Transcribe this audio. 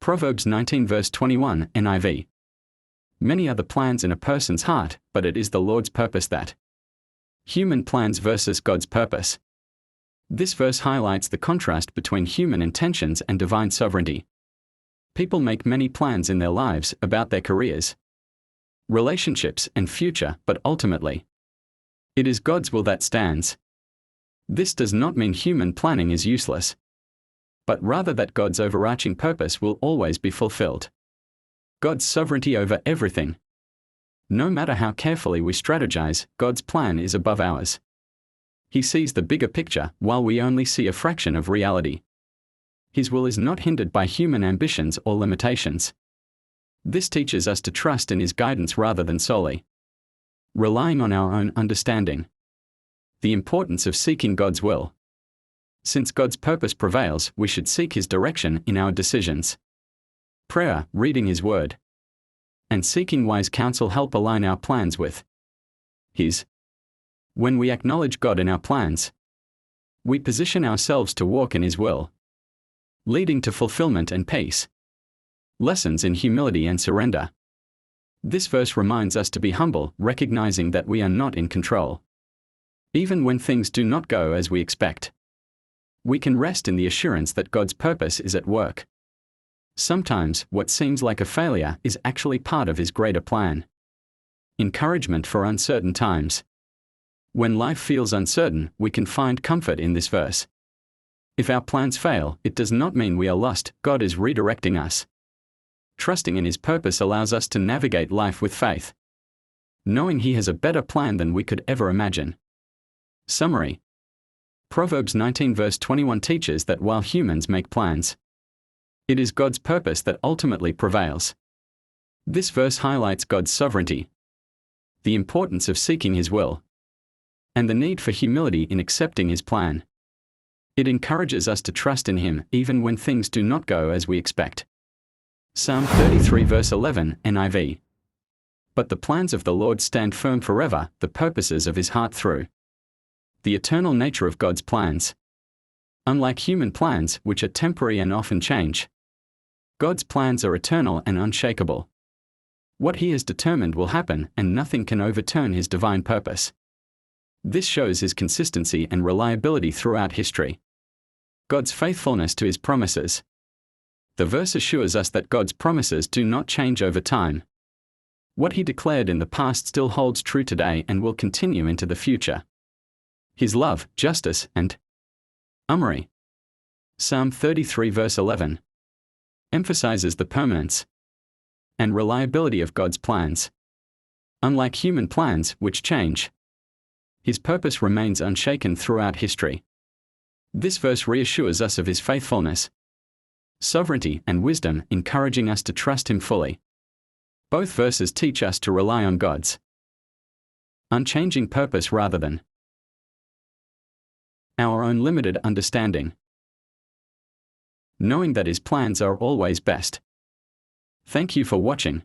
Proverbs 19 verse 21 NIV. Many are the plans in a person's heart, but it is the Lord's purpose that. Human plans versus God's purpose. This verse highlights the contrast between human intentions and divine sovereignty. People make many plans in their lives about their careers, relationships, and future, but ultimately, it is God's will that stands. This does not mean human planning is useless, but rather that God's overarching purpose will always be fulfilled. God's sovereignty over everything. No matter how carefully we strategize, God's plan is above ours. He sees the bigger picture, while we only see a fraction of reality. His will is not hindered by human ambitions or limitations. This teaches us to trust in His guidance rather than solely relying on our own understanding. The importance of seeking God's will. Since God's purpose prevails, we should seek His direction in our decisions. Prayer, reading His Word, and seeking wise counsel help align our plans with His. When we acknowledge God in our plans, we position ourselves to walk in His will, leading to fulfillment and peace. Lessons in humility and surrender. This verse reminds us to be humble, recognizing that we are not in control. Even when things do not go as we expect, we can rest in the assurance that God's purpose is at work. Sometimes, what seems like a failure is actually part of His greater plan. Encouragement for uncertain times. When life feels uncertain, we can find comfort in this verse. If our plans fail, it does not mean we are lost. God is redirecting us. Trusting in His purpose allows us to navigate life with faith, knowing He has a better plan than we could ever imagine. Summary. Proverbs 19 verse 21 teaches that while humans make plans, it is God's purpose that ultimately prevails. This verse highlights God's sovereignty, the importance of seeking His will, and the need for humility in accepting His plan. It encourages us to trust in Him even when things do not go as we expect. Psalm 33 verse 11 NIV. But the plans of the Lord stand firm forever, the purposes of His heart through. The eternal nature of God's plans. Unlike human plans, which are temporary and often change, God's plans are eternal and unshakable. What He has determined will happen, and nothing can overturn His divine purpose. This shows His consistency and reliability throughout history. God's faithfulness to His promises. The verse assures us that God's promises do not change over time. What He declared in the past still holds true today and will continue into the future. His love, justice, and summary. Psalm 33 verse 11 emphasizes the permanence and reliability of God's plans. Unlike human plans, which change, His purpose remains unshaken throughout history. This verse reassures us of His faithfulness, sovereignty, and wisdom, encouraging us to trust Him fully. Both verses teach us to rely on God's unchanging purpose rather than our own limited understanding, knowing that His plans are always best. Thank you for watching.